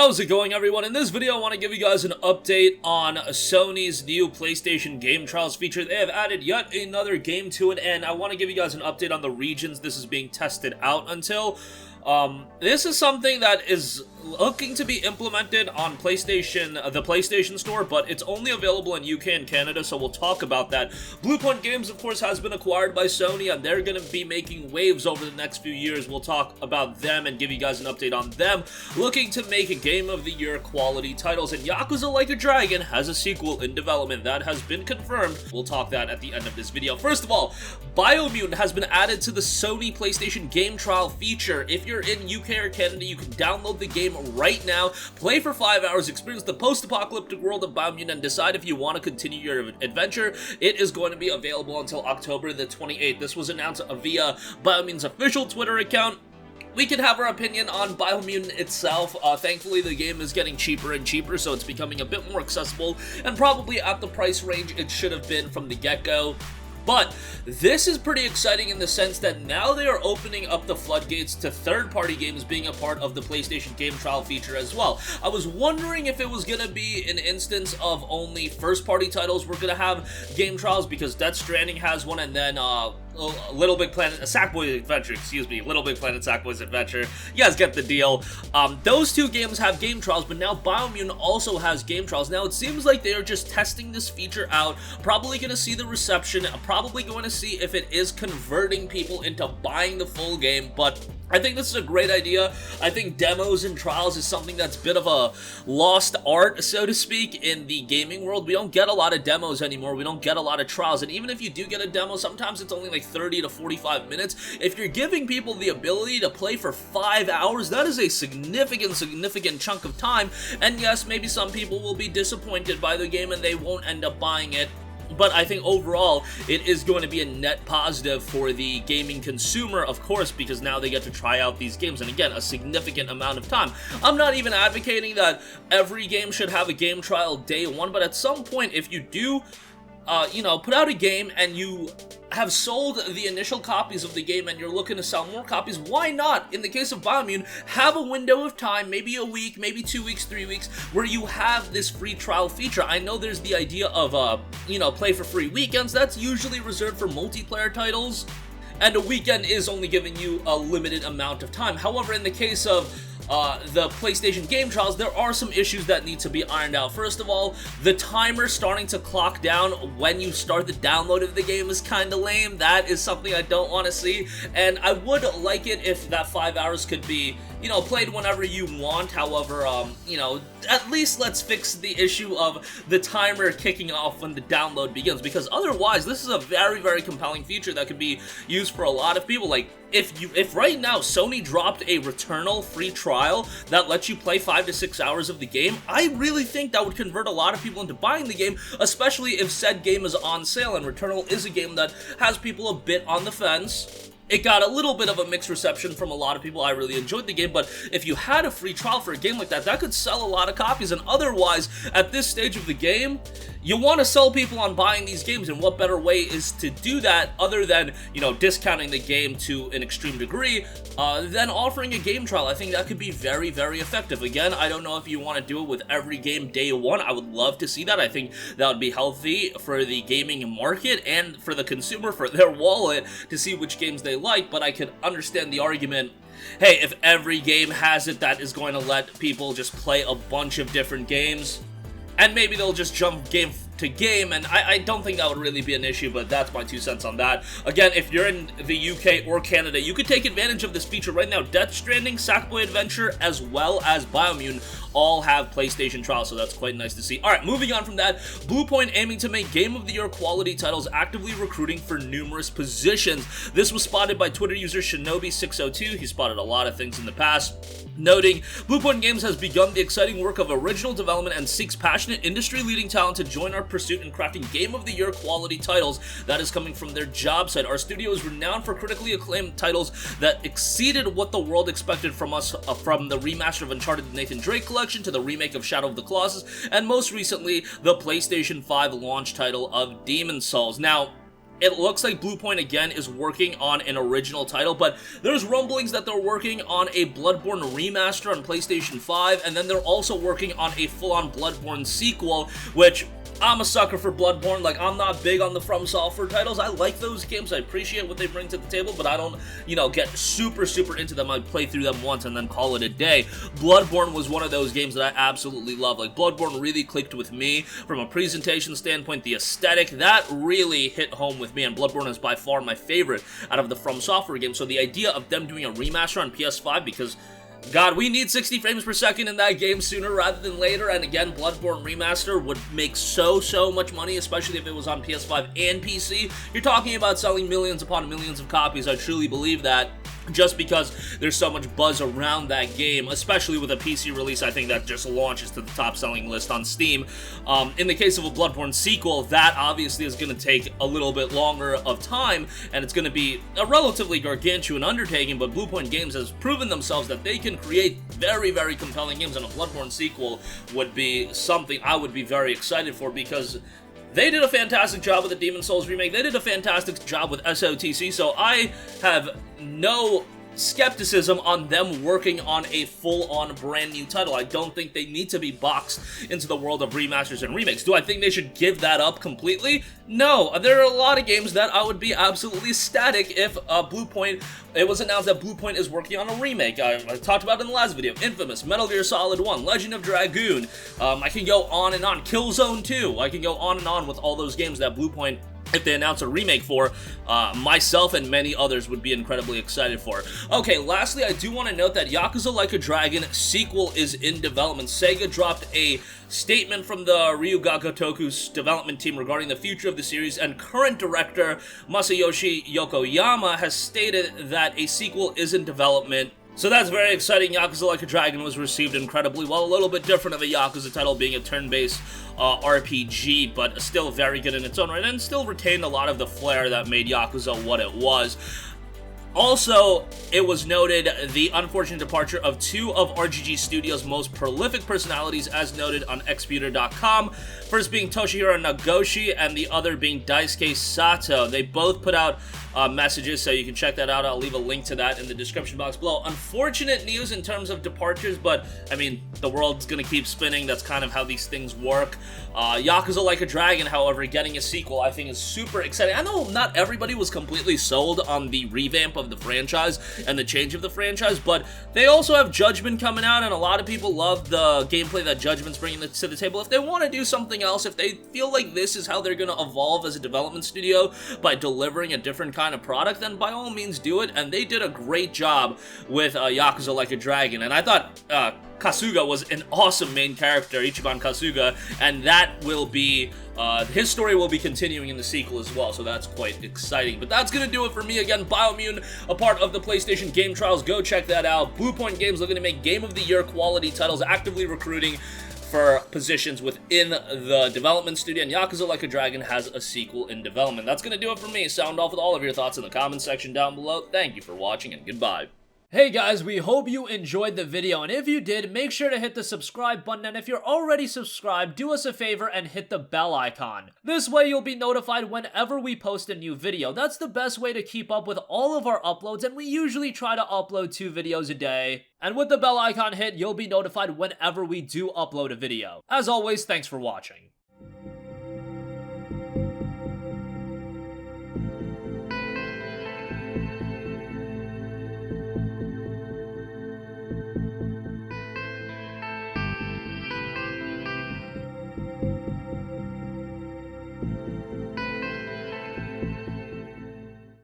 How's it going, everyone? In this video, I want to give you guys an update on Sony's new PlayStation Game Trials feature. They have added yet another game to it, and I want to give you guys an update on the regions this is being tested out until. This is something that is looking to be implemented on PlayStation, the PlayStation Store, but it's only available in UK and Canada, so we'll talk about that. Bluepoint Games, of course, has been acquired by Sony, and they're going to be making waves over the next few years. We'll talk about them and give you guys an update on them, looking to make a Game of the Year quality titles. And Yakuza Like a Dragon has a sequel in development. That has been confirmed. We'll talk that at the end of this video. First of all, Biomutant has been added to the Sony PlayStation Game Trial feature. If you're in UK or Canada, you can download the game right now, play for 5 hours, experience the post-apocalyptic world of Biomutant, and decide if you want to continue your adventure. It is going to be available until October the 28th. This was announced via Biomutant's official Twitter account. We can have our opinion on Biomutant itself. Thankfully, the game is getting cheaper and cheaper, so it's becoming a bit more accessible, and probably at the price range it should have been from the get-go. But this is pretty exciting in the sense that now they are opening up the floodgates to third-party games being a part of the PlayStation Game Trial feature as well. I was wondering if it was going to be an instance of only first-party titles were going to have game trials, because Death Stranding has one, and then Little Big Planet, Sackboy's Adventure, Little Big Planet Sackboy's Adventure. You guys get the deal. Those two games have game trials, but now Biomutant also has game trials. Now, it seems like they are just testing this feature out, probably going to see the reception, probably going to see if it is converting people into buying the full game, but I think this is a great idea. I think demos and trials is something that's a bit of a lost art, so to speak, in the gaming world. We don't get a lot of demos anymore. We don't get a lot of trials. And even if you do get a demo, sometimes it's only like 30 to 45 minutes. If you're giving people the ability to play for 5 hours, that is a significant chunk of time. And yes, maybe some people will be disappointed by the game and they won't end up buying it. But I think overall, it is going to be a net positive for the gaming consumer, of course, because now they get to try out these games, and again, a significant amount of time. I'm not even advocating that every game should have a game trial day one, but at some point, if you do, put out a game and you have sold the initial copies of the game and you're looking to sell more copies, why not, in the case of Biomutant, have a window of time, maybe a week, maybe 2 weeks, 3 weeks, where you have this free trial feature. I know there's the idea of, play for free weekends. That's usually reserved for multiplayer titles, and a weekend is only giving you a limited amount of time. However, in the case of the PlayStation Game Trials, there are some issues that need to be ironed out. First of all, the timer starting to clock down when you start the download of the game is kind of lame. That is something I don't want to see, and I would like it if that 5 hours could be, played whenever you want. However, at least let's fix the issue of the timer kicking off when the download begins, because otherwise, this is a very compelling feature that could be used for a lot of people. Like, if right now Sony dropped a Returnal free trial that lets you play 5 to 6 hours of the game, I really think that would convert a lot of people into buying the game, especially if said game is on sale, and Returnal is a game that has people a bit on the fence. It got a little bit of a mixed reception from a lot of people. I really enjoyed the game, but if you had a free trial for a game like that, that could sell a lot of copies, and otherwise, at this stage of the game, you want to sell people on buying these games, and what better way is to do that other than, discounting the game to an extreme degree, than offering a game trial. I think that could be very effective. Again, I don't know if you want to do it with every game day one. I would love to see that. I think that would be healthy for the gaming market and for the consumer, for their wallet, to see which games they like, but I could understand the argument, hey, if every game has it, that is going to let people just play a bunch of different games, and maybe they'll just jump game to game, and I don't think that would really be an issue, but that's my 2 cents on that. Again, if you're in the UK or Canada, you could take advantage of this feature right now. Death Stranding, Sackboy Adventure, as well as Biomutant all have PlayStation trials, so that's quite nice to see. Alright, moving on from that, Bluepoint aiming to make Game of the Year quality titles, actively recruiting for numerous positions. This was spotted by Twitter user Shinobi602. He spotted a lot of things in the past, noting, Bluepoint Games has begun the exciting work of original development and seeks passionate industry-leading talent to join our pursuit in crafting Game of the Year quality titles. That is coming from their job site. Our studio is renowned for critically acclaimed titles that exceeded what the world expected from us, from the remaster of Uncharted Nathan Drake Collection to the remake of Shadow of the Colossus, and most recently, the PlayStation 5 launch title of Demon's Souls. Now, it looks like Bluepoint again is working on an original title, but there's rumblings that they're working on a Bloodborne remaster on PlayStation 5, and then they're also working on a full-on Bloodborne sequel, which I'm a sucker for Bloodborne. Like, I'm not big on the From Software titles. I like those games. I appreciate what they bring to the table, but I don't, get super into them. I play through them once and then call it a day. Bloodborne was one of those games that I absolutely love. Like, Bloodborne really clicked with me from a presentation standpoint, the aesthetic, that really hit home with me, and Bloodborne is by far my favorite out of the From Software games. So the idea of them doing a remaster on PS5, because God, we need 60 frames per second in that game sooner rather than later, and again, Bloodborne Remaster would make so much money, especially if it was on PS5 and PC. You're talking about selling millions upon millions of copies. I truly believe that, just because there's so much buzz around that game, especially with a PC release, I think that just launches to the top selling list on Steam. In the case of a Bloodborne sequel, that obviously is going to take a little bit longer of time, and it's going to be a relatively gargantuan undertaking, but Bluepoint Games has proven themselves that they can create very compelling games, and a Bloodborne sequel would be something I would be very excited for, because they did a fantastic job with the Demon's Souls remake. They did a fantastic job with SOTC, so I have no skepticism on them working on a full-on brand new title. I don't think they need to be boxed into the world of remasters and remakes. Do I think they should give that up completely? No. There are a lot of games that I would be absolutely ecstatic if Bluepoint, it was announced that Bluepoint is working on a remake. I talked about it in the last video. Infamous, Metal Gear Solid 1, Legend of Dragoon. I can go on and on. Killzone 2. I can go on and on with all those games that Bluepoint, if they announce a remake for, myself and many others would be incredibly excited for. Okay, lastly, I do want to note that Yakuza Like a Dragon sequel is in development. Sega dropped a statement from the Ryuga Gotoku's development team regarding the future of the series, and current director Masayoshi Yokoyama has stated that a sequel is in development. So that's very exciting. Yakuza Like a Dragon was received incredibly well. A little bit different of a Yakuza title, being a turn-based RPG, but still very good in its own right, and still retained a lot of the flair that made Yakuza what it was. Also, it was noted the unfortunate departure of two of RGG Studios' most prolific personalities, as noted on Xpeter.com. First being Toshihiro Nagoshi, and the other being Daisuke Sato. They both put out messages, so you can check that out. I'll leave a link to that in the description box below. Unfortunate news in terms of departures, but I mean, the world's gonna keep spinning. That's kind of how these things work. Yakuza Like a Dragon, however, getting a sequel, I think is super exciting. I know not everybody was completely sold on the revamp of the franchise and the change of the franchise, but they also have Judgment coming out, and a lot of people love the gameplay that Judgment's bringing to the table. If they want to do something else, if they feel like this is how they're going to evolve as a development studio by delivering a different kind of product, then by all means do it, and they did a great job with Yakuza Like a Dragon, and I thought Kasuga was an awesome main character, Ichiban Kasuga, and that will be, his story will be continuing in the sequel as well, so that's quite exciting. But that's gonna do it for me. Again, Bioimmune, a part of the PlayStation Game Trials, go check that out. Bluepoint Games looking to make Game of the Year quality titles, actively recruiting for positions within the development studio, and Yakuza Like a Dragon has a sequel in development. That's gonna do it for me. Sound off with all of your thoughts in the comment section down below. Thank you for watching, and goodbye. Hey guys, we hope you enjoyed the video, and if you did, make sure to hit the subscribe button, and if you're already subscribed, do us a favor and hit the bell icon. This way you'll be notified whenever we post a new video. That's the best way to keep up with all of our uploads, and we usually try to upload 2 videos a day. And with the bell icon hit, you'll be notified whenever we do upload a video. As always, thanks for watching.